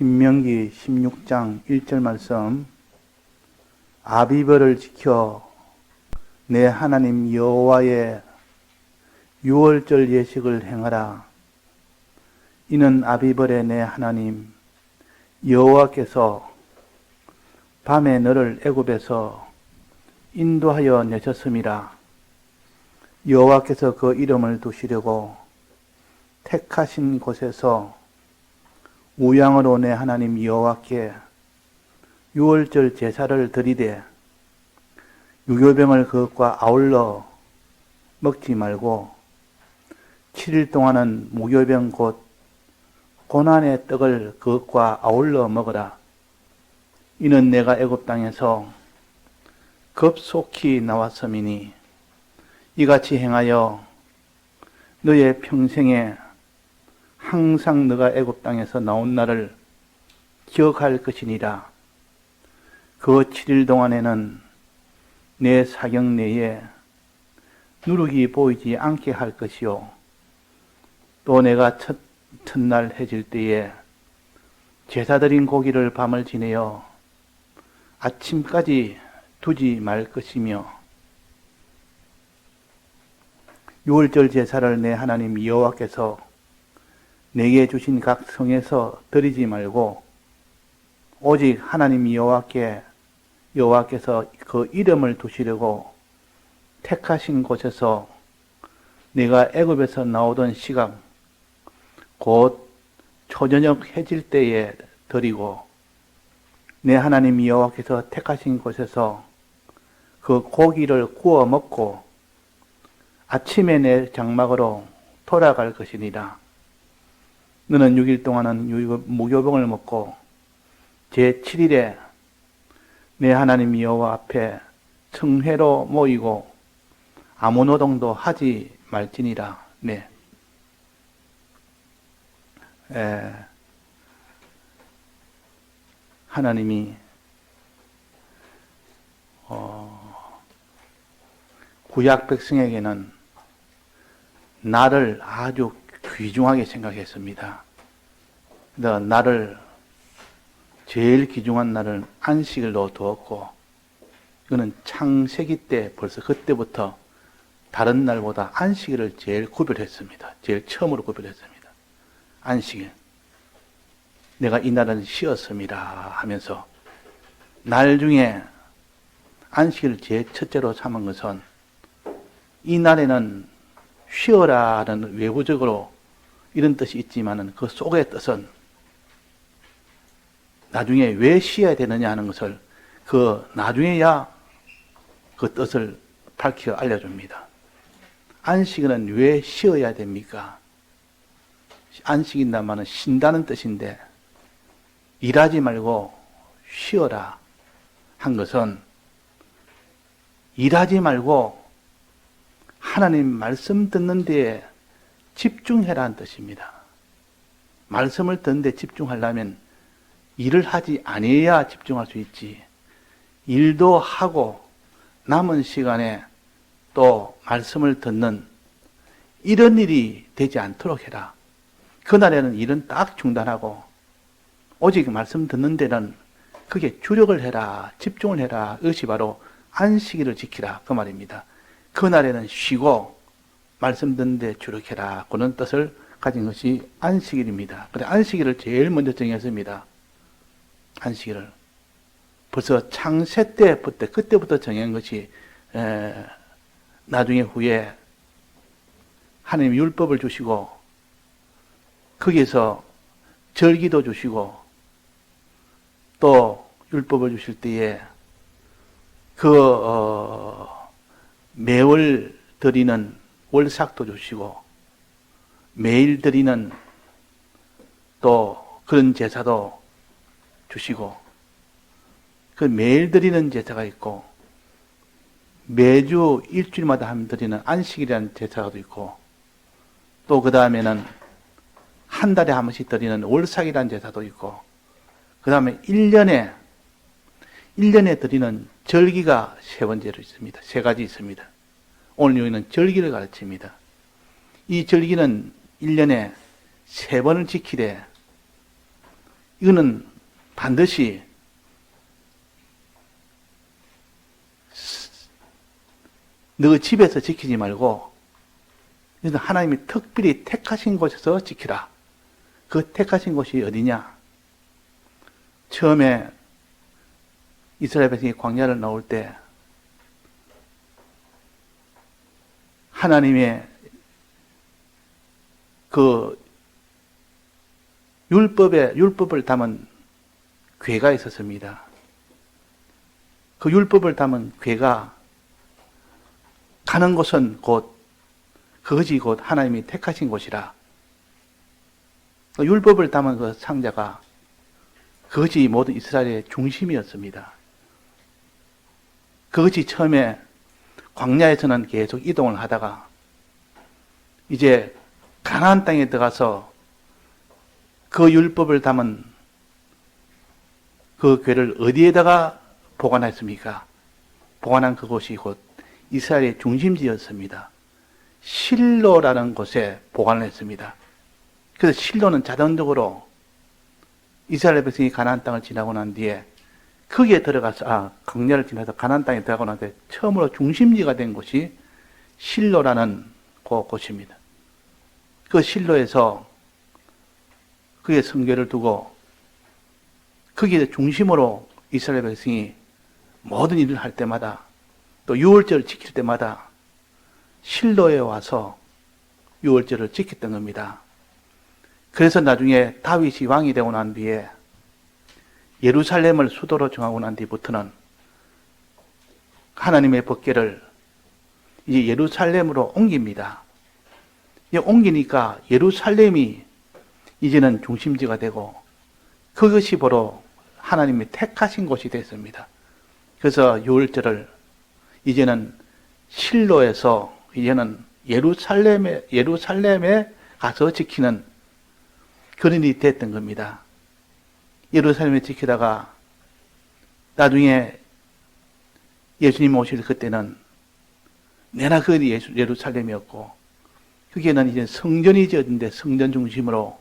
신명기 16장 1절 말씀. 아비벌을 지켜 내 하나님 여호와의 유월절 예식을 행하라. 이는 아비벌의 내 하나님 여호와께서 밤에 너를 애굽에서 인도하여 내셨음이라. 여호와께서 그 이름을 두시려고 택하신 곳에서 우양으로 내 하나님 여호와께 유월절 제사를 드리되 유교병을 그것과 아울러 먹지 말고 7일 동안은 무교병 곧 고난의 떡을 그것과 아울러 먹으라. 이는 내가 애굽 땅에서 급속히 나왔음이니 이같이 행하여 너의 평생에 항상 너가 애굽 땅에서 나온 날을 기억할 것이니라. 그 7일 동안에는 내 사경 내에 누룩이 보이지 않게 할 것이요. 또 내가 첫날 해질 때에 제사 드린 고기를 밤을 지내어 아침까지 두지 말 것이며 유월절 제사를 내 하나님 여호와께서 내게 주신 각 성에서 드리지 말고 오직 하나님 여호와께서 그 이름을 두시려고 택하신 곳에서 내가 애굽에서 나오던 시각 곧 초저녁 해질 때에 드리고 내 하나님 여호와께서 택하신 곳에서 그 고기를 구워 먹고 아침에 내 장막으로 돌아갈 것이니라. 너는 6일 동안은 무교병을 먹고 제7일에 내 하나님 여호와 앞에 성회로 모이고 아무 노동도 하지 말지니라. 네. 하나님이 구약 백성에게는 나를 아주 귀중하게 생각했습니다. 나를 제일 귀중한 날은 안식을 두었고 이거는 창세기 때 벌써 그때부터 다른 날보다 안식일을 제일 구별했습니다. 제일 처음으로 구별했습니다. 안식일. 내가 이 날은 쉬었습니다 하면서 날 중에 안식일을 제일 첫째로 삼은 것은 이 날에는 쉬어라는 외부적으로 이런 뜻이 있지만은 그 속의 뜻은 나중에 왜 쉬어야 되느냐 하는 것을 그 나중에야 그 뜻을 밝혀 알려줍니다. 안식일은 왜 쉬어야 됩니까? 안식이란 말은 쉰다는 뜻인데 일하지 말고 쉬어라 한 것은 일하지 말고 하나님 말씀 듣는 데에 집중해라는 뜻입니다. 말씀을 듣는 데 집중하려면 일을 하지 아니해야 집중할 수 있지. 일도 하고 남은 시간에 또 말씀을 듣는 이런 일이 되지 않도록 해라. 그날에는 일은 딱 중단하고 오직 말씀 듣는 데는 그게 주력을 해라. 집중을 해라. 이것이 바로 안식일을 지키라 그 말입니다. 그날에는 쉬고 말씀 듣는 데 주력해라. 그런 뜻을 가진 것이 안식일입니다. 그래 안식일을 제일 먼저 정했습니다. 안식일을. 벌써 창세 때부터 그때부터 정한 것이 나중에 후에 하나님 율법을 주시고 거기에서 절기도 주시고 또 율법을 주실 때에 매월 드리는 월삭도 주시고 매일 드리는 또 그런 제사도 주시고 그 매일 드리는 제사가 있고 매주 일주일마다 하면 드리는 안식이라는 제사도 있고 또 그 다음에는 한 달에 한 번씩 드리는 월삭이라는 제사도 있고 그 다음에 1년에 드리는 절기가 세 번째로 있습니다. 세 가지 있습니다. 오늘 여기는 절기를 가르칩니다. 이 절기는 1년에 3번을 지키되 이거는 반드시 너 집에서 지키지 말고 이건 하나님이 특별히 택하신 곳에서 지키라. 그 택하신 곳이 어디냐? 처음에 이스라엘 백성이 광야를 나올 때 하나님의 그 율법을 담은 궤가 있었습니다. 그 율법을 담은 궤가 가는 곳은 그것이 곧 하나님이 택하신 곳이라. 그 율법을 담은 그 상자가 그것이 모든 이스라엘의 중심이었습니다. 그것이 처음에 광야에서는 계속 이동을 하다가 이제 가나안 땅에 들어가서 그 율법을 담은 그 궤를 어디에다가 보관했습니까? 보관한 그곳이 곧 이스라엘의 중심지였습니다. 실로라는 곳에 보관을 했습니다. 그래서 실로는 자동적으로 이스라엘 백성이 가나안 땅을 지나고 난 뒤에 거기에 들어가서 광야를 지나서 가나안 땅에 들어가고 난 뒤에 처음으로 중심지가 된 곳이 실로라는 곳입니다. 그 실로에서 그의 성궤를 두고 거기에 중심으로 이스라엘 백성이 모든 일을 할 때마다 또 유월절을 지킬 때마다 실로에 와서 유월절을 지켰던 겁니다. 그래서 나중에 다윗이 왕이 되고 난 뒤에 예루살렘을 수도로 정하고 난 뒤부터는 하나님의 법궤를 이제 예루살렘으로 옮깁니다. 옮기니까 예루살렘이 이제는 중심지가 되고 그것이 바로 하나님이 택하신 곳이 됐습니다. 그래서 유월절을 이제는 실로에서 이제는 예루살렘에 가서 지키는 그런 일이 됐던 겁니다. 예루살렘에 지키다가 나중에 예수님 오실 그때는 내나 그 예루살렘이었고 거기에는 이제 성전이 지어진데 성전 중심으로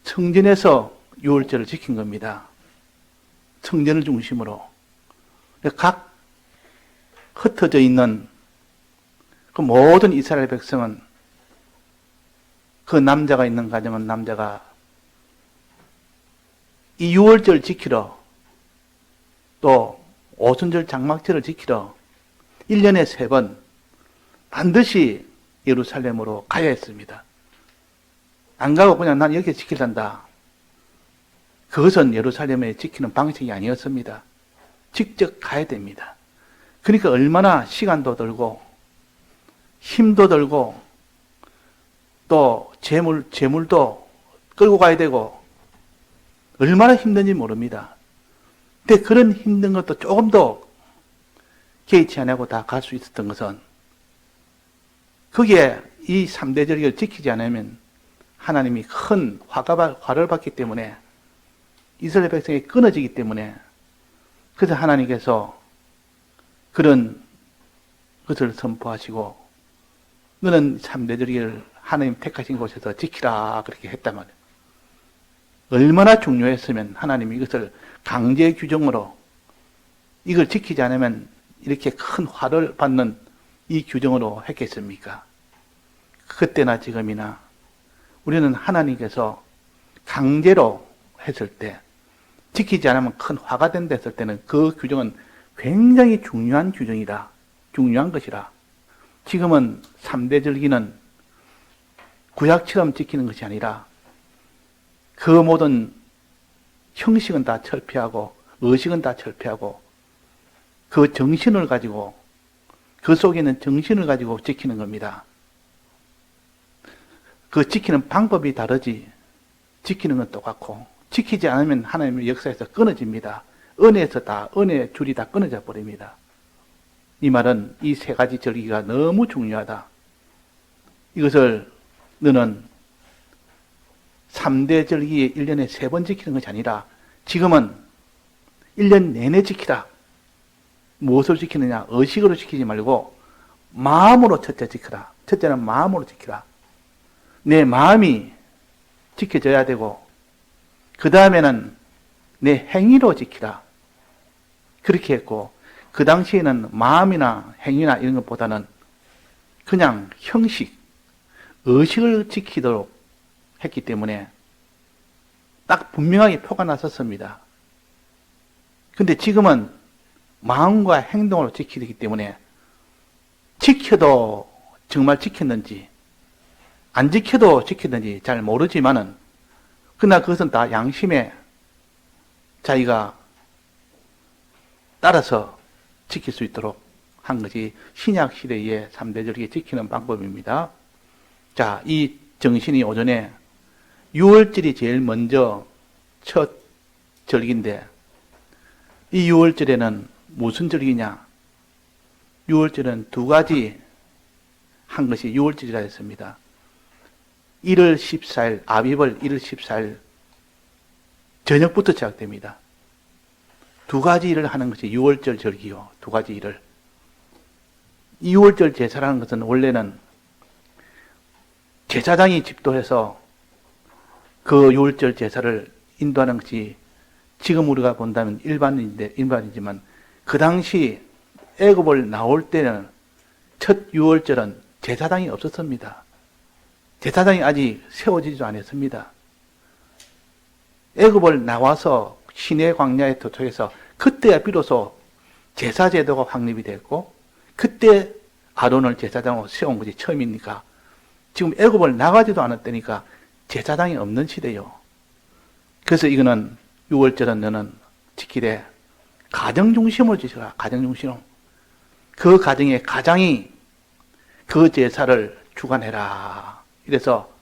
성전에서 유월절을 지킨 겁니다. 성전을 중심으로 각 흩어져 있는 그 모든 이스라엘 백성은 그 남자가 있는 가정은 남자가 이 유월절 지키러 또 오순절 장막절을 지키러 1년에 3번 반드시 예루살렘으로 가야 했습니다. 안 가고 그냥 난 여기 지킬란다. 그것은 예루살렘에 지키는 방식이 아니었습니다. 직접 가야 됩니다. 그러니까 얼마나 시간도 들고 힘도 들고 또 재물도 끌고 가야 되고 얼마나 힘든지 모릅니다. 근데 그런 힘든 것도 조금 더 개의치 안 하고 다 갈 수 있었던 것은 거기에 이 3대 절기를 지키지 않으면 하나님이 큰 화를 받기 때문에 이스라엘 백성이 끊어지기 때문에 그래서 하나님께서 그런 것을 선포하시고 너는 3대 절기를 하나님 택하신 곳에서 지키라 그렇게 했단 말이에요. 얼마나 중요했으면 하나님이 이것을 강제 규정으로 이걸 지키지 않으면 이렇게 큰 화를 받는 이 규정으로 했겠습니까? 그때나 지금이나 우리는 하나님께서 강제로 했을 때 지키지 않으면 큰 화가 된다 했을 때는 그 규정은 굉장히 중요한 규정이다. 중요한 것이라. 지금은 3대 절기는 구약처럼 지키는 것이 아니라 그 모든 형식은 다 철폐하고 의식은 다 철폐하고 그 정신을 가지고 그 속에 있는 정신을 가지고 지키는 겁니다. 그 지키는 방법이 다르지 지키는 건 똑같고 지키지 않으면 하나님의 역사에서 끊어집니다. 은혜 줄이 다 끊어져 버립니다. 이 말은 이 3가지 절기가 너무 중요하다. 이것을 너는 3대 절기에 1년에 3번 지키는 것이 아니라 지금은 1년 내내 지키라. 무엇을 지키느냐? 의식으로 지키지 말고 마음으로 첫째 지키라. 첫째는 마음으로 지키라. 내 마음이 지켜져야 되고 그 다음에는 내 행위로 지키라. 그렇게 했고, 그 당시에는 마음이나 행위나 이런 것보다는 그냥 형식, 의식을 지키도록 했기 때문에 딱 분명하게 표가 났었습니다. 근데 지금은 마음과 행동으로 지키기 때문에 지켜도 정말 지켰는지 안 지켜도 지켰는지 잘 모르지만은 그러나 그것은 다 양심에 자기가 따라서 지킬 수 있도록 한 것이 신약 시대의 3대 절기 지키는 방법입니다. 자, 이 정신이 오전에 6월절이 제일 먼저 첫 절기인데 이 6월절에는 무슨 절기냐? 6월절은 두 가지 한 것이 6월절이라 했습니다. 1월 14일, 아비벌 1월 14일 저녁부터 시작됩니다. 두 가지 일을 하는 것이 6월절 절기요. 두 가지 일을. 이 6월절 제사라는 것은 원래는 제사장이 집도해서 그 6월절 제사를 인도하는 것이 지금 우리가 본다면 일반이지만 그 당시 애굽을 나올 때는 첫 6월절은 제사장이 없었습니다. 제사장이 아직 세워지지도 않았습니다. 애굽을 나와서 시내 광야에 도착해서 그때야 비로소 제사 제도가 확립이 됐고 그때 아론을 제사장으로 세운 것이 처음이니까 지금 애굽을 나가지도 않았다니까 제사장이 없는 시대요. 그래서 이거는 6월절은 너는 지키되 가정 중심으로 지켜라. 가정 중심으로. 그 가정의 가장이 그 제사를 주관해라. 이래서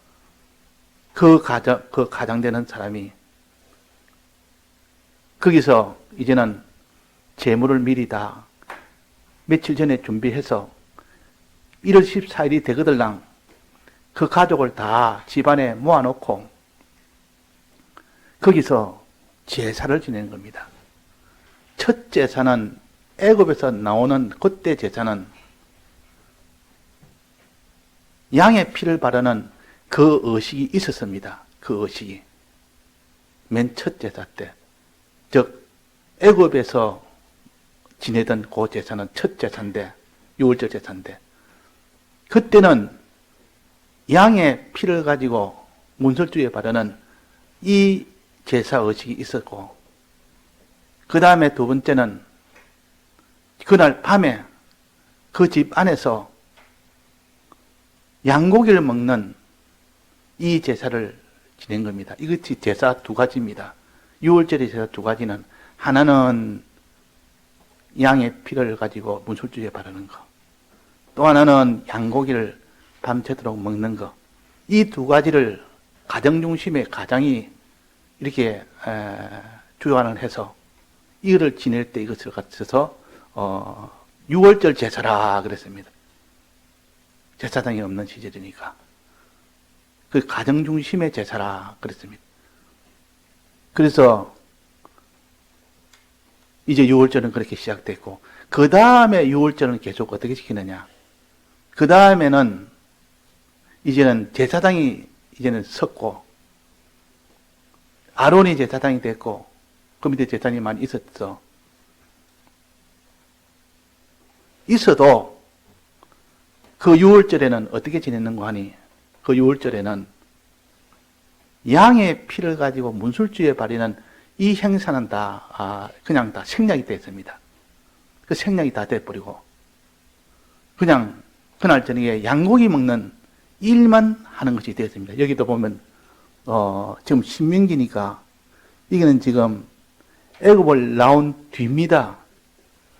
그 가장되는 사람이 거기서 이제는 재물을 미리 다 며칠 전에 준비해서 1월 14일이 되거들랑 그 가족을 다 집안에 모아놓고 거기서 제사를 지내는 겁니다. 첫 제사는 애굽에서 나오는 그때 제사는 양의 피를 바르는 그 의식이 있었습니다. 그 의식이. 맨 첫 제사 때. 즉 애굽에서 지내던 그 제사는 첫 제사인데 6월절 제사인데 그때는 양의 피를 가지고 문설주에 바르는 이 제사 의식이 있었고 그 다음에 두 번째는 그날 밤에 그 집 안에서 양고기를 먹는 이 제사를 지낸 겁니다. 이것이 제사 두 가지입니다. 6월절의 제사 두 가지는 하나는 양의 피를 가지고 문술주에 바르는 거. 또 하나는 양고기를 밤새도록 먹는 거. 이 두 가지를 가정 중심의 가장이 이렇게 주관을 해서 이거를 지낼 때 이것을 갖춰서 6월절 제사라 그랬습니다. 제사장이 없는 시절이니까. 그 가정 중심의 제사라 그랬습니다. 그래서 이제 6월절은 그렇게 시작됐고 그 다음에 6월절은 계속 어떻게 지키느냐. 그 다음에는 이제는 제사장이 이제는 섰고 아론이 제사장이 됐고 그 밑에 제사장이 많이 있어도 그 6월절에는 어떻게 지냈는가 하니 그 6월절에는 양의 피를 가지고 문술주에 바르는 이 행사는 다 그냥 다 생략이 됐습니다. 그 생략이 다 돼버리고 그냥 그날 저녁에 양고기 먹는 일만 하는 것이 되었습니다. 여기도 보면 지금 신명기니까 이거는 지금 애굽을 나온 뒤입니다.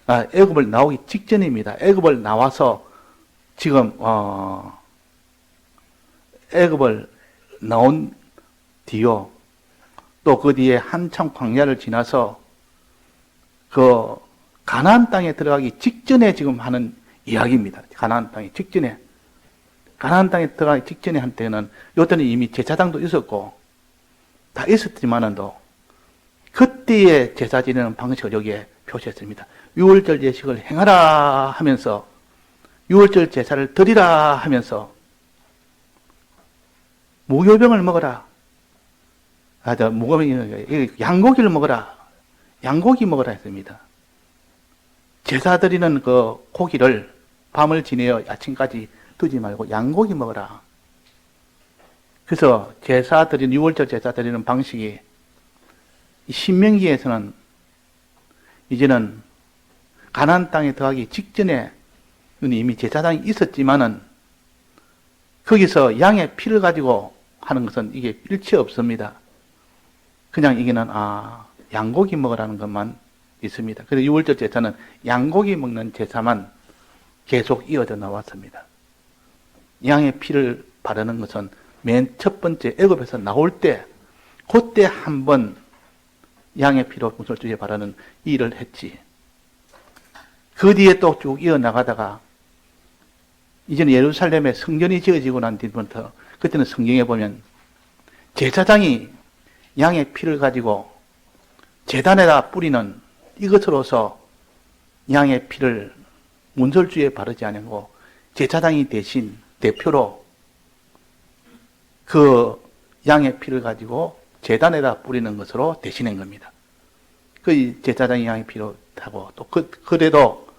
애굽을 나오기 직전입니다. 애굽을 나와서 지금 애굽을 나온 뒤요. 또 그 뒤에 한참 광야를 지나서 그 가나안 땅에 들어가기 직전에 지금 하는 이야기입니다. 가나안 땅에 직전에. 가나안 땅에 들어가기 직전에 한때는 요때는 이미 제사장도 있었고 다 있었지만은도 그때의 제사 지내는 방식을 여기에 표시했습니다. 6월절 예식을 행하라 하면서 6월절 제사를 드리라 하면서 무교병을 먹어라. 양고기를 먹어라. 양고기 먹어라 했습니다. 제사 드리는 그 고기를 밤을 지내어 아침까지 두지 말고 양고기 먹어라. 그래서 제사 드리는, 6월절 제사 드리는 방식이 신명기에서는 이제는 가나안 땅에 들어가기 직전에 이미 제사장이 있었지만은 거기서 양의 피를 가지고 하는 것은 이게 일체 없습니다. 그냥 이게는 양고기 먹으라는 것만 있습니다. 그래서 6월절 제사는 양고기 먹는 제사만 계속 이어져 나왔습니다. 양의 피를 바르는 것은 맨 첫 번째 애굽에서 나올 때 그때 한번 양의 피로 문설주에 바르는 일을 했지. 그 뒤에 또 쭉 이어나가다가 이제는 예루살렘에 성전이 지어지고 난 뒤부터 그때는 성경에 보면 제사장이 양의 피를 가지고 제단에다 뿌리는 이것으로서 양의 피를 문설주에 바르지 않고 제사장이 대신 대표로 그 양의 피를 가지고 제단에다 뿌리는 것으로 대신한 겁니다. 그 제사장이 양의 피로 하고 또 그래도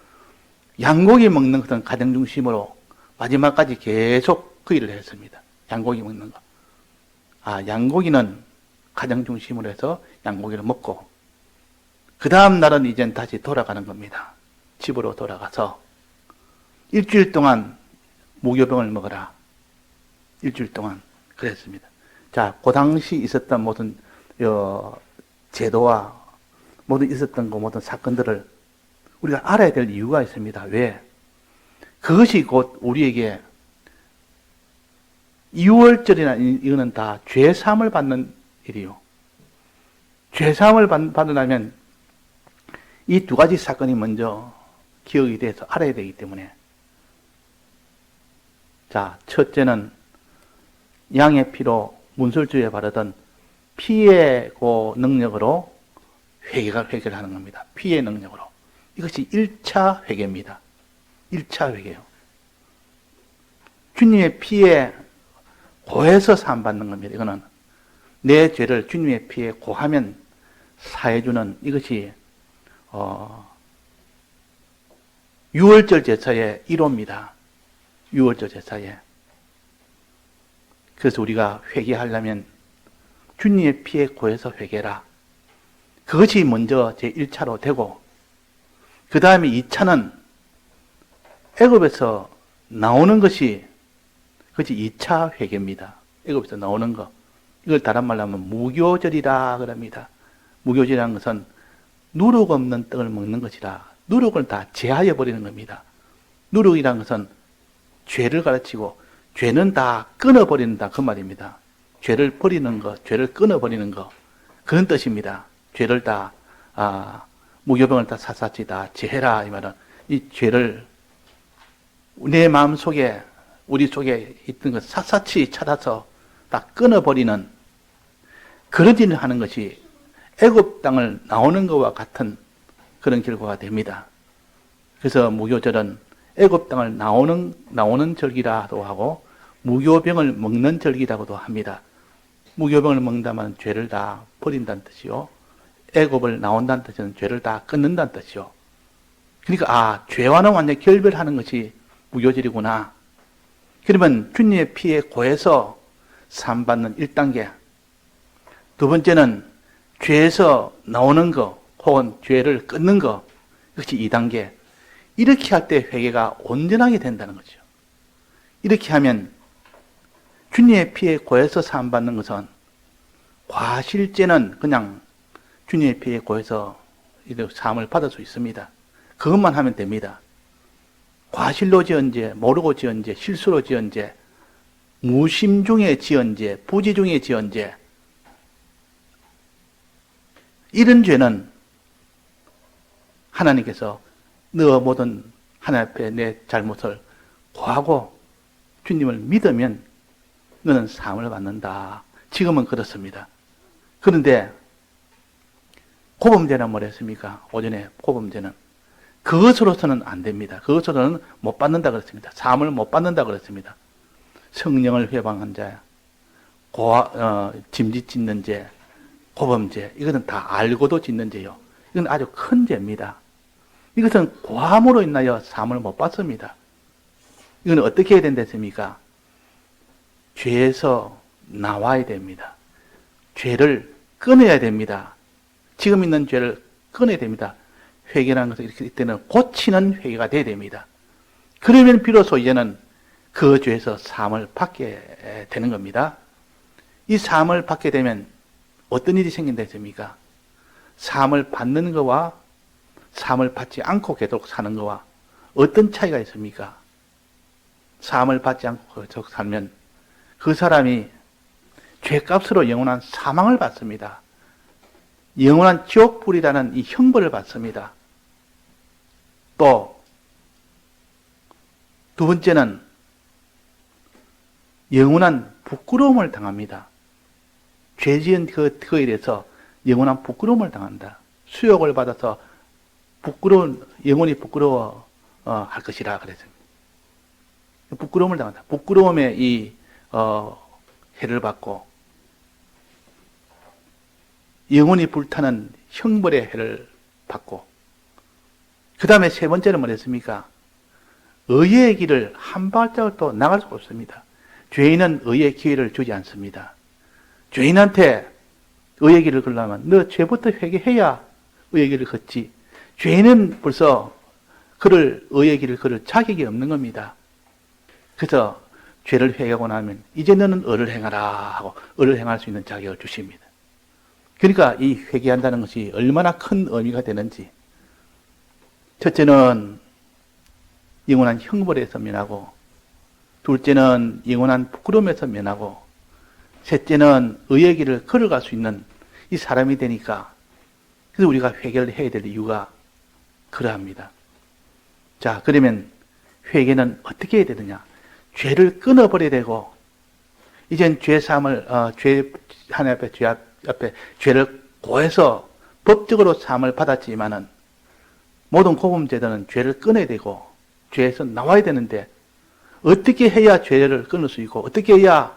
양고기 먹는 것은 가정 중심으로 마지막까지 계속 그 일을 했습니다. 양고기 먹는 거. 양고기는 가정 중심으로 해서 양고기를 먹고 그 다음 날은 이젠 다시 돌아가는 겁니다. 집으로 돌아가서 일주일 동안 무교병을 먹어라. 일주일 동안 그랬습니다. 자, 그 당시 있었던 모든 제도와 모든 있었던 그 모든 사건들을 우리가 알아야 될 이유가 있습니다. 왜? 그것이 곧 우리에게 6월절이나 이거는 다 죄사함을 받는 일이요. 죄사함을 받으려면 이 두 가지 사건이 먼저 기억이 돼서 알아야 되기 때문에. 자, 첫째는 양의 피로 문설주에 바르던 피의 그 능력으로 회개를 하는 겁니다. 피의 능력으로. 이것이 1차 회개입니다. 1차 회개요. 주님의 피에 고해서 사함받는 겁니다. 이거는 내 죄를 주님의 피에 고하면 사해주는 이것이 6월절 제사의 1호입니다. 6월절 제사에. 그래서 우리가 회개하려면 주님의 피에 고해서 회개라. 그것이 먼저 제1차로 되고 그 다음에 2차는 애굽에서 나오는 것이 그것이 2차 회개입니다. 애굽에서 나오는 것. 이걸 다른 말로 하면 무교절이라 그럽니다. 무교절이라는 것은 누룩 없는 떡을 먹는 것이라. 누룩을 다 제하여 버리는 겁니다. 누룩이라는 것은 죄를 가르치고 죄는 다 끊어버린다 그 말입니다. 죄를 버리는 것, 죄를 끊어버리는 것 그런 뜻입니다. 죄를 다 무교병을 다 샅샅이 다 제해라 이 말은 이 죄를 내 마음 속에 우리 속에 있던 것 샅샅이 찾아서 다 끊어버리는 그런 일을 하는 것이 애굽 땅을 나오는 것과 같은 그런 결과가 됩니다. 그래서 무교절은 애굽 땅을 나오는 절기라도 하고 무교병을 먹는 절기라고도 합니다. 무교병을 먹는다면 죄를 다 버린다는 뜻이요. 애굽을 나온다는 뜻은 죄를 다 끊는다는 뜻이요. 그러니까 죄와는 완전히 결별하는 것이 무교절이구나. 그러면 주님의 피에 고해서 사함받는 1단계. 두 번째는 죄에서 나오는 것 혹은 죄를 끊는 것. 이것이 2단계. 이렇게 할 때 회개가 온전하게 된다는 거죠. 이렇게 하면 주님의 피에 고해서 사함받는 것은 과실죄는 그냥 주님의 피에 고해서 사함을 받을 수 있습니다. 그것만 하면 됩니다. 과실로 지은 죄, 모르고 지은 죄, 실수로 지은 죄, 무심 중에 지은 죄, 부지 중에 지은 죄 이런 죄는 하나님께서 너 모든 하나님 앞에 내 잘못을 고하고 주님을 믿으면 너는 사함을 받는다. 지금은 그렇습니다. 그런데 고범죄는 뭐랬습니까? 오전에 고범죄는 그것으로서는 안 됩니다. 그것으로는 못 받는다 그랬습니다. 사함을 못 받는다 그랬습니다. 성령을 회방한 자, 짐짓 짓는 죄, 고범죄, 이것은 다 알고도 짓는 죄요. 이건 아주 큰 죄입니다. 이것은 고함으로 인하여 사함을 못 받습니다. 이건 어떻게 해야 된댔습니까? 죄에서 나와야 됩니다. 죄를 끊어야 됩니다. 지금 있는 죄를 끊어야 됩니다. 회개라는 것은 이렇게 이때는 고치는 회개가 돼야 됩니다. 그러면 비로소 이제는 그 죄에서 사함을 받게 되는 겁니다. 이 사함을 받게 되면 어떤 일이 생긴다 했습니까? 사함을 받는 것과 사함을 받지 않고 계속 사는 것과 어떤 차이가 있습니까? 사함을 받지 않고 계속 살면 그 사람이 죄값으로 영원한 사망을 받습니다. 영원한 지옥불이라는 이 형벌을 받습니다. 또 두 번째는 영원한 부끄러움을 당합니다. 죄 지은 그에 대해서 영원한 부끄러움을 당한다. 수욕을 받아서 영원히 부끄러워 할 것이라 그랬습니다. 부끄러움을 당한다. 부끄러움에 해를 받고 영원히 불타는 형벌의 해를 받고 그 다음에 세 번째는 뭐랬습니까? 의의 길을 한 발짝도 나갈 수가 없습니다. 죄인은 의의 기회를 주지 않습니다. 죄인한테 의의 길을 걸려면 너 죄부터 회개해야 의의 길을 걷지. 죄인은 벌써 의의 길을 걸을 자격이 없는 겁니다. 그래서 죄를 회개하고 나면 이제 너는 의를 행하라 하고 의를 행할 수 있는 자격을 주십니다. 그러니까 이 회개한다는 것이 얼마나 큰 의미가 되는지. 첫째는 영원한 형벌에서 면하고, 둘째는 영원한 부끄러움에서 면하고, 셋째는 의의 길을 걸어갈 수 있는 이 사람이 되니까, 그래서 우리가 회개를 해야 될 이유가 그러합니다. 자, 그러면 회개는 어떻게 해야 되느냐? 죄를 끊어버려야 되고, 이젠 하나님 앞에 죄를 고해서 법적으로 사함을 받았지만은, 모든 고범죄들은 죄를 끊어야 되고, 죄에서 나와야 되는데, 어떻게 해야 죄를 끊을 수 있고, 어떻게 해야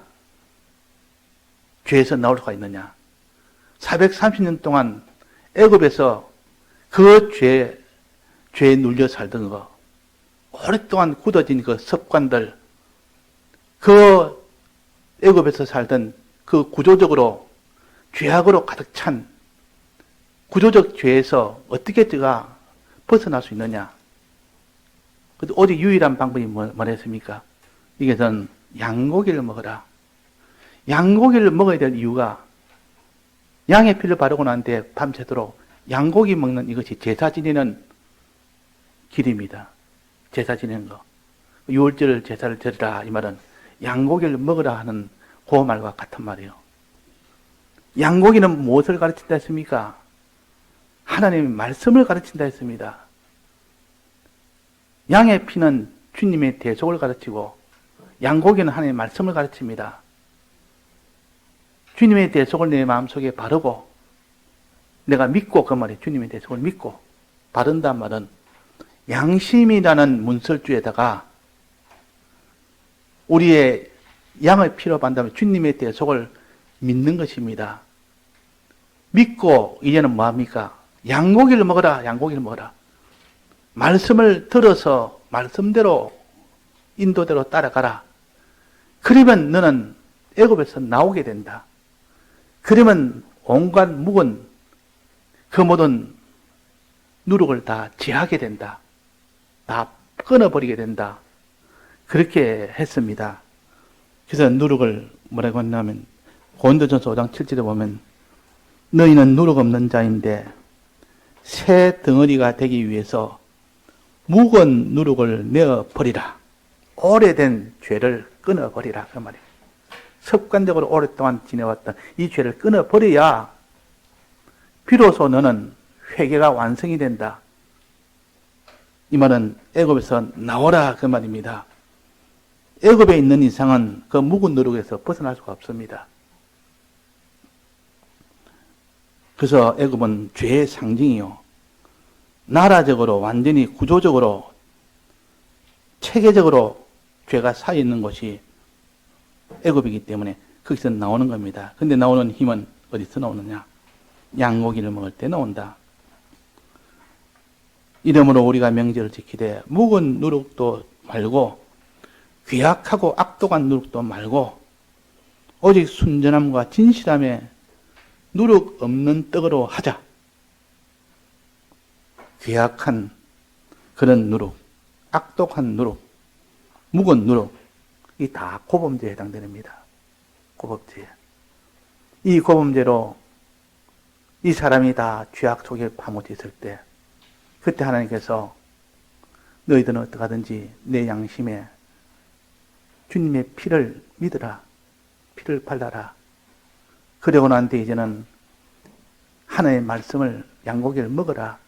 죄에서 나올 수가 있느냐? 430년 동안 애굽에서 그 죄에 눌려 살던 거, 오랫동안 굳어진 그 습관들, 그 애굽에서 살던 그 구조적으로 죄악으로 가득 찬 구조적 죄에서 어떻게 제가 벗어날 수 있느냐? 오직 유일한 방법이 뭐랬습니까? 이것은 양고기를 먹어라. 양고기를 먹어야 될 이유가 양의 피를 바르고 난 뒤에 밤새도록 양고기 먹는 이것이 제사 지내는 길입니다. 제사 지내는 거. 6월절 제사를 드리라 이 말은 양고기를 먹으라 하는 그 말과 같은 말이에요. 양고기는 무엇을 가르친다 했습니까? 하나님의 말씀을 가르친다 했습니다. 양의 피는 주님의 대속을 가르치고 양고기는 하나님의 말씀을 가르칩니다. 주님의 대속을 내 마음속에 바르고 내가 믿고 그 말이 주님의 대속을 믿고 바른단 말은 양심이라는 문설주에다가 우리의 양의 피로 반다면 주님의 대속을 믿는 것입니다. 믿고 이제는 뭐합니까? 양고기를 먹어라. 양고기를 먹어라. 말씀을 들어서 말씀대로 인도대로 따라가라. 그러면 너는 애굽에서 나오게 된다. 그러면 온갖 묵은 그 모든 누룩을 다 제하게 된다. 다 끊어버리게 된다. 그렇게 했습니다. 그래서 누룩을 뭐라고 했냐면 고린도전서 5장 7절에 보면 너희는 누룩 없는 자인데 새 덩어리가 되기 위해서 묵은 누룩을 내어버리라. 오래된 죄를 끊어버리라. 그 말이에요. 습관적으로 오랫동안 지내왔던 이 죄를 끊어버려야 비로소 너는 회개가 완성이 된다. 이 말은 애굽에서 나오라 그 말입니다. 애굽에 있는 이상은 그 묵은 누룩에서 벗어날 수가 없습니다. 그래서 애굽은 죄의 상징이요. 나라적으로 완전히 구조적으로 체계적으로 죄가 사 있는 곳이 애굽이기 때문에 거기서 나오는 겁니다. 근데 나오는 힘은 어디서 나오느냐? 양고기를 먹을 때 나온다. 이러므로 우리가 명절을 지키되 묵은 누룩도 말고 귀약하고 악독한 누룩도 말고 오직 순전함과 진실함에 누룩 없는 떡으로 하자. 귀약한 그런 누룩, 악독한 누룩, 묵은 누룩, 이 다 고범죄에 해당됩니다. 고범죄. 이 고범죄로 이 사람이 다 죄악 속에 파묻혀 있을 때, 그때 하나님께서 너희들은 어떻게 하든지 내 양심에 주님의 피를 믿으라. 피를 발라라. 그러고 난 뒤에 이제는 하나님의 말씀을, 양고기를 먹어라.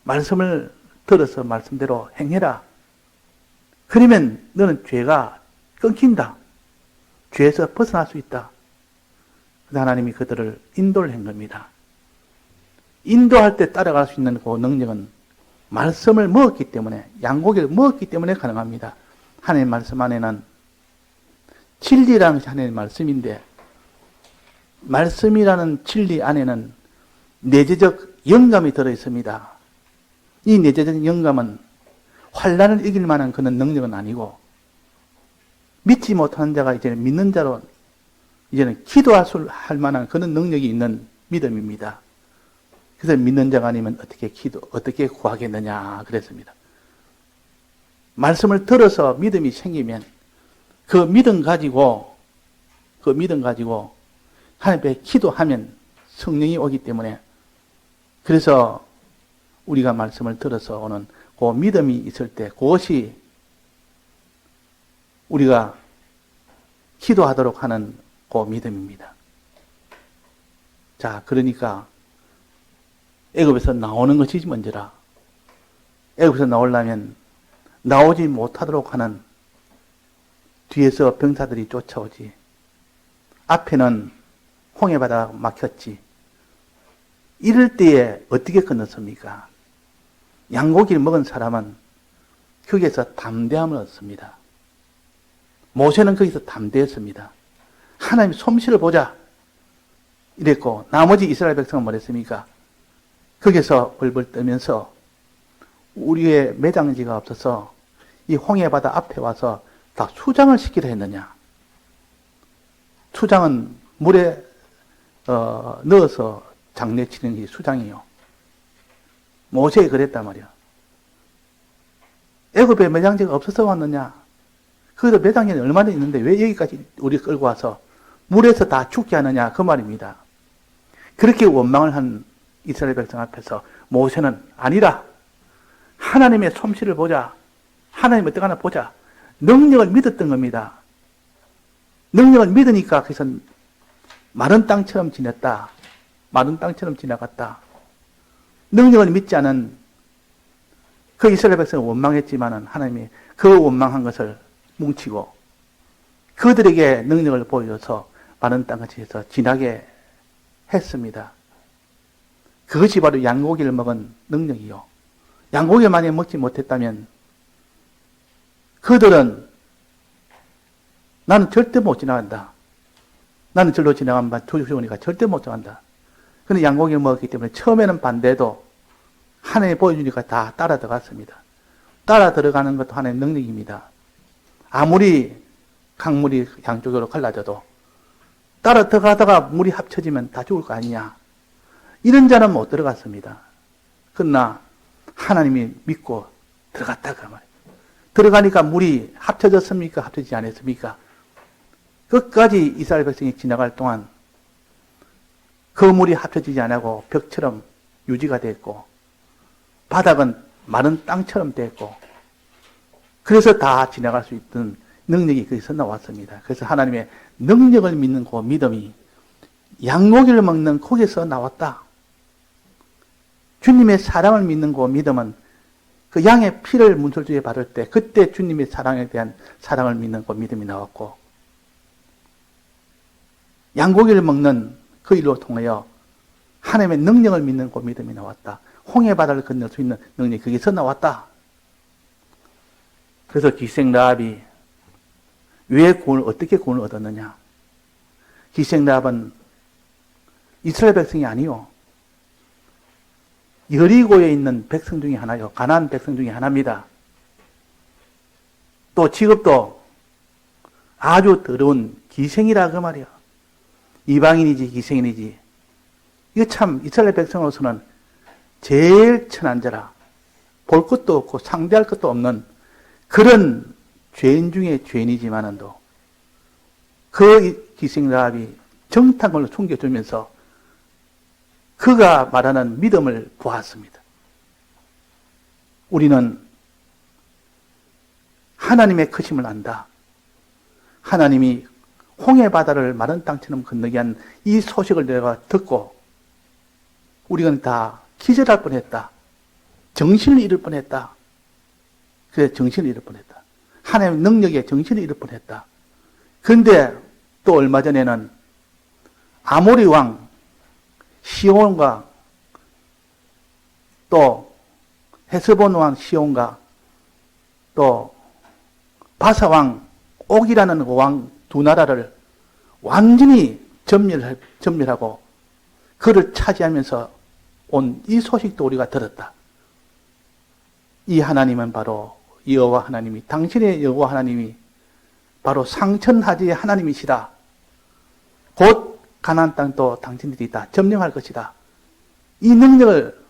말씀을 들어서 말씀대로 행해라. 그러면 너는 죄가 끊긴다. 죄에서 벗어날 수 있다. 하나님이 그들을 인도를 한 겁니다. 인도할 때 따라갈 수 있는 그 능력은 말씀을 먹었기 때문에, 양고기를 먹었기 때문에 가능합니다. 하나님의 말씀 안에는 진리라는 것이 하나님의 말씀인데, 말씀이라는 진리 안에는 내재적 영감이 들어있습니다. 이 내재적 영감은 환난을 이길 만한 그런 능력은 아니고, 믿지 못하는 자가 이제는 믿는 자로 이제는 기도할 만한 그런 능력이 있는 믿음입니다. 그래서 믿는 자가 아니면 어떻게 구하겠느냐 그랬습니다. 말씀을 들어서 믿음이 생기면 그 믿음 가지고 하나님 앞에 기도하면 성령이 오기 때문에, 그래서 우리가 말씀을 들어서 오는 그 믿음이 있을 때 그것이 우리가 기도하도록 하는 그 믿음입니다. 자, 그러니까 애굽에서 나오는 것이 먼저라. 애굽에서 나오려면 나오지 못하도록 하는 뒤에서 병사들이 쫓아오지. 앞에는 홍해바다가 막혔지. 이럴 때에 어떻게 건넜습니까? 양고기를 먹은 사람은 거기에서 담대함을 얻습니다. 모세는 거기서 담대했습니다. 하나님 솜씨를 보자 이랬고, 나머지 이스라엘 백성은 뭐랬습니까? 거기서 벌벌 떨면서 우리의 매장지가 없어서 이 홍해바다 앞에 와서 다 수장을 시키려 했느냐. 수장은 물에 넣어서 장례치는 게 수장이요. 모세가 그랬단 말이야. 애굽에 매장지가 없어서 왔느냐. 거기서 매장지는 얼마나 있는데 왜 여기까지 우리 끌고 와서 물에서 다 죽게 하느냐, 그 말입니다. 그렇게 원망을 한 이스라엘 백성 앞에서 모세는 아니라 하나님의 솜씨를 보자. 하나님 어떻게 하나 보자. 능력을 믿었던 겁니다. 능력을 믿으니까 그래서 마른 땅처럼 지냈다. 마른 땅처럼 지나갔다. 능력을 믿지 않은 그 이스라엘 백성은 원망했지만은 하나님이 그 원망한 것을 뭉치고 그들에게 능력을 보여줘서 마른 땅같이 해서 지나게 했습니다. 그것이 바로 양고기를 먹은 능력이요. 양고기를 만약에 먹지 못했다면 그들은 나는 절대 못 지나간다. 나는 절로 지나가면 조주오니까 절대 못 지나간다. 근데 양고기를 먹었기 때문에 처음에는 반대도 하나님이 보여주니까 다 따라 들어갔습니다. 따라 들어가는 것도 하나님의 능력입니다. 아무리 강물이 양쪽으로 갈라져도 따라 들어가다가 물이 합쳐지면 다 죽을 거 아니냐. 이런 자는 못 들어갔습니다. 그러나 하나님이 믿고 들어갔다 그 말이에요. 들어가니까 물이 합쳐졌습니까? 합쳐지지 않았습니까? 끝까지 이스라엘 백성이 지나갈 동안 그 물이 합쳐지지 않고 벽처럼 유지가 됐고 바닥은 마른 땅처럼 됐고 그래서 다 지나갈 수 있던 능력이 거기서 나왔습니다. 그래서 하나님의 능력을 믿는 그 믿음이 양고기를 먹는 거기서 나왔다. 주님의 사랑을 믿는 그 믿음은 그 양의 피를 문설주에 바를 때 그때 주님의 사랑에 대한 사랑을 믿는 그 믿음이 나왔고 양고기를 먹는 그 일로 통하여 하나님의 능력을 믿는 그 믿음이 나왔다. 홍해바다를 건널 수 있는 능력이 거기서 나왔다. 그래서 기생 라합이 왜 어떻게 구원을 얻었느냐. 기생 라합은 이스라엘 백성이 아니요. 여리고에 있는 백성 중에 하나요. 가나안 백성 중에 하나입니다. 또 직업도 아주 더러운 기생이라 그 말이야. 이방인이지 기생인이지. 이거 참 이스라엘 백성으로서는 제일 천한 자라. 볼 것도 없고 상대할 것도 없는 그런 죄인 중에 죄인이지만은도 그 기생 라합이 정탐을 숨겨주면서 그가 말하는 믿음을 보았습니다. 우리는 하나님의 크심을 안다. 하나님이 홍해 바다를 마른 땅처럼 건너게 한 이 소식을 내가 듣고 우리는 다 기절할 뻔했다. 정신을 잃을 뻔했다. 그래, 정신을 잃을 뻔했다. 하나님의 능력에 정신을 잃을 뻔했다. 그런데 또 얼마 전에는 아모리 왕 시온과 또 헤스본 왕 시온과 또 바사 왕 옥이라는 왕 두 나라를 완전히 전멸하고 그를 차지하면서 온 이 소식도 우리가 들었다. 이 하나님은 바로 여호와 하나님이, 당신의 여호와 하나님이 바로 상천하지의 하나님이시라. 곧 가나안 땅도 당신들이 다 점령할 것이다. 이 능력을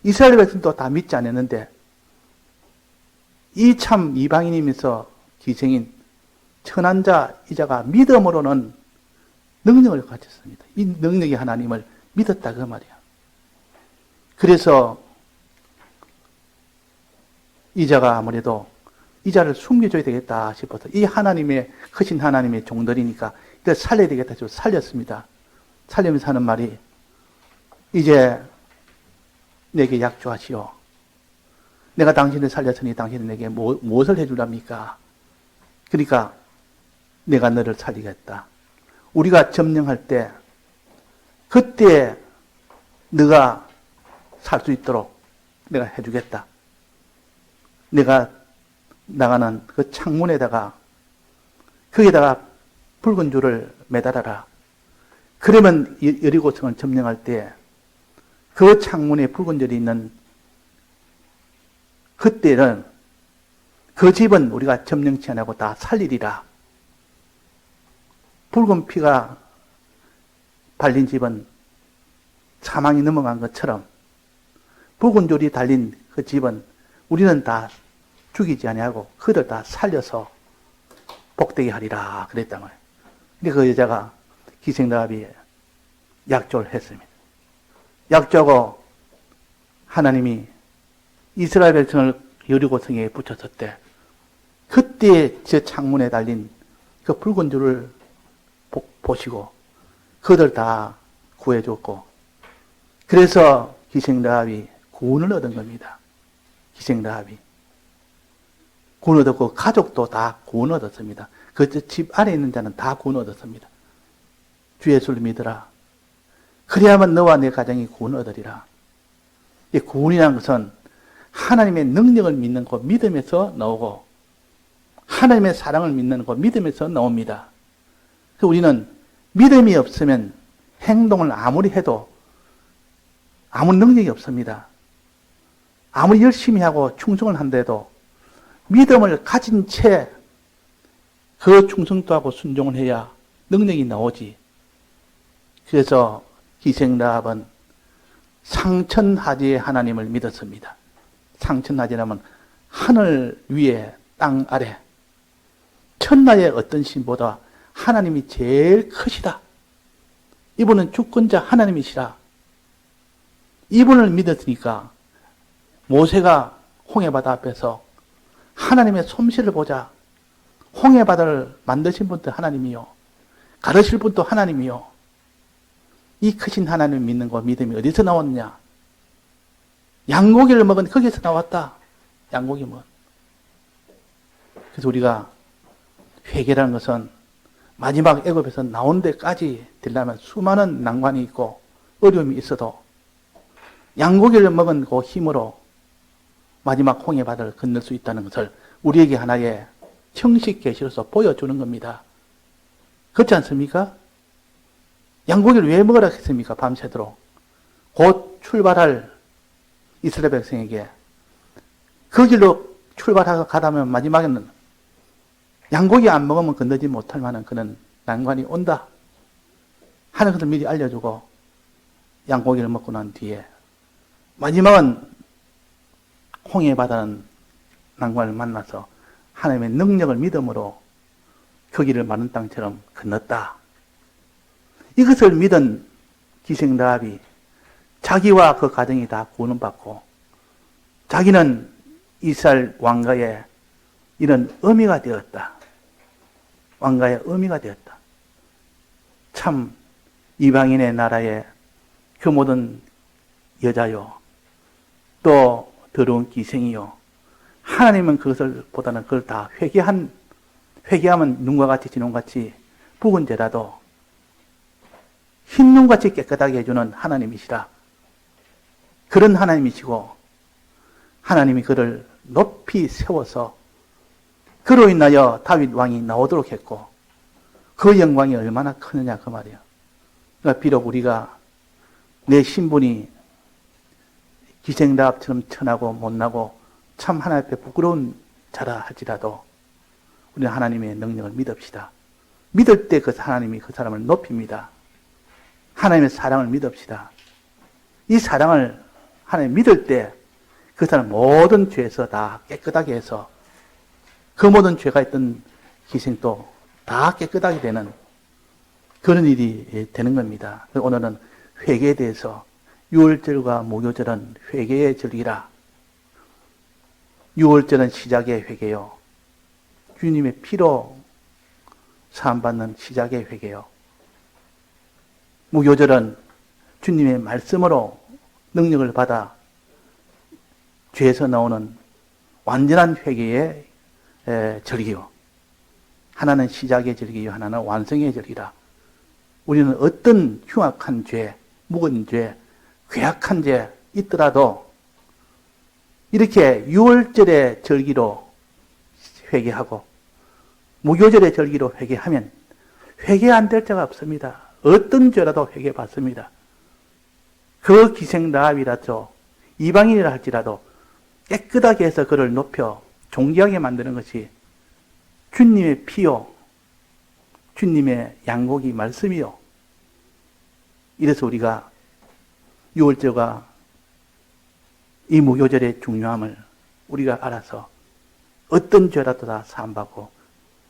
이스라엘 백성도 다 믿지 않았는데 이 참 이방인이면서 기생인 천한 자 이자가 믿음으로는 능력을 가졌습니다. 이 능력의 하나님을 믿었다 그 말이야. 그래서 이자가 아무래도 이자를 숨겨줘야 되겠다 싶어서 이 하나님의 크신 하나님의 종들이니까 이걸 살려야 되겠다 해서 살렸습니다. 살리면서 하는 말이 이제 내게 약조하시오. 내가 당신을 살렸으니 당신은 내게 무엇을 해주랍니까? 그러니까 내가 너를 살리겠다. 우리가 점령할 때 그때 너가 살 수 있도록 내가 해주겠다. 내가 나가는 그 창문에다가 거기에다가 붉은 줄을 매달아라. 그러면 여리고성을 점령할 때 그 창문에 붉은 줄이 있는 그때는 그 집은 우리가 점령치 않고 다 살리리라. 붉은 피가 발린 집은 사망이 넘어간 것처럼 붉은 줄이 달린 그 집은 우리는 다 죽이지 아니하고 그들 다 살려서 복되게 하리라 그랬단 말이에요. 근데 그 여자가 기생라합이 약조를 했습니다. 약조하고 하나님이 이스라엘 백성을 여리고성에 붙였을 때 그때 저 창문에 달린 그 붉은 줄을 보시고 그들 다 구해줬고 그래서 기생라합이 구원을 얻은 겁니다. 기생라합이 구원 얻었고 가족도 다 구원 얻었습니다. 그 집 안에 있는 자는 다 구원 얻었습니다. 주 예수를 믿으라. 그래야만 너와 내 가정이 구원 얻으리라. 이 구원이라는 것은 하나님의 능력을 믿는 그 믿음에서 나오고 하나님의 사랑을 믿는 그 믿음에서 나옵니다. 그래서 우리는 믿음이 없으면 행동을 아무리 해도 아무 능력이 없습니다. 아무리 열심히 하고 충성을 한데도 믿음을 가진 채 그 충성도 하고 순종을 해야 능력이 나오지. 그래서 기생라합은 상천하지의 하나님을 믿었습니다. 상천하지라면 하늘 위에 땅 아래 천하의 어떤 신보다 하나님이 제일 크시다. 이분은 주권자 하나님이시라. 이분을 믿었으니까 모세가 홍해바다 앞에서 하나님의 솜씨를 보자. 홍해바다를 만드신 분도 하나님이요. 가르칠 분도 하나님이요. 이 크신 하나님을 믿는 거 믿음이 어디서 나왔느냐? 양고기를 먹은 거기서 나왔다. 양고기 먹은. 그래서 우리가 회개라는 것은 마지막 애굽에서 나온 데까지 되려면 수많은 난관이 있고 어려움이 있어도 양고기를 먹은 그 힘으로 마지막 홍해바다를 건널 수 있다는 것을 우리에게 하나의 형식 계시로서 보여주는 겁니다. 그렇지 않습니까? 양고기를 왜 먹으라 했습니까? 밤새도록. 곧 출발할 이스라엘 백성에게 그 길로 출발하고 가다면 마지막에는 양고기 안 먹으면 건너지 못할 만한 그런 난관이 온다 하는 것을 미리 알려주고 양고기를 먹고 난 뒤에 마지막은 홍해 바다는 난관을 만나서 하나님의 능력을 믿음으로 그 길을 마른 땅처럼 건넜다. 이것을 믿은 기생 라합이 자기와 그 가정이 다 구원을 받고 자기는 이스라엘 왕가의 이런 어미가 되었다. 왕가의 어미가 되었다. 참 이방인의 나라의 그 모든 여자요 또 더러운 기생이요 하나님은 그것을 보다는 그걸 다 회개하면 눈과 같이 진홍같이 붉은 죄라도 흰 눈같이 깨끗하게 해주는 하나님이시라. 그런 하나님이시고 하나님이 그를 높이 세워서 그로 인하여 다윗 왕이 나오도록 했고 그 영광이 얼마나 크느냐 그 말이에요. 그러니까 비록 우리가 내 신분이 기생라합처럼 천하고 못나고 참 하나님 앞에 부끄러운 자라 할지라도 우리는 하나님의 능력을 믿읍시다. 믿을 때 그 하나님이 그 사람을 높입니다. 하나님의 사랑을 믿읍시다. 이 사랑을 하나님 믿을 때 그 사람 모든 죄에서 다 깨끗하게 해서 그 모든 죄가 있던 기생도 다 깨끗하게 되는 그런 일이 되는 겁니다. 오늘은 회개에 대해서 유월절과 목요절은 회개의 절기라. 유월절은 시작의 회개요. 주님의 피로 사함받는 시작의 회개요. 목요절은 주님의 말씀으로 능력을 받아 죄에서 나오는 완전한 회개의 절기요. 하나는 시작의 절기요. 하나는 완성의 절기라. 우리는 어떤 흉악한 죄, 묵은 죄, 괴악한 죄 있더라도 이렇게 유월절의 절기로 회개하고 무교절의 절기로 회개하면 회개 안 될 자가 없습니다. 어떤 죄라도 회개 받습니다. 그 기생 라합이라도 이방인이라 할지라도 깨끗하게 해서 그를 높여 존귀하게 만드는 것이 주님의 피요, 주님의 양고기 말씀이요. 이래서 우리가 유월절과 이 무교절의 중요함을 우리가 알아서 어떤 죄라도 다 사함받고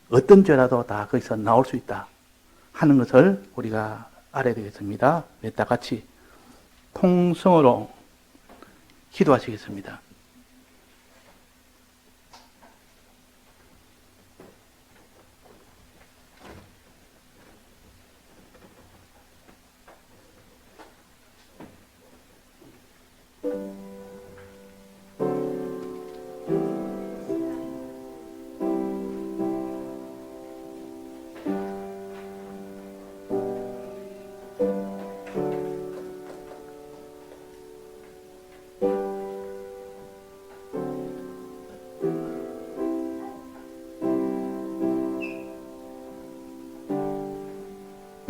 어떤 죄라도 다 거기서 나올 수 있다 하는 것을 우리가 알아야 되겠습니다. 다 같이 통성으로 기도하시겠습니다.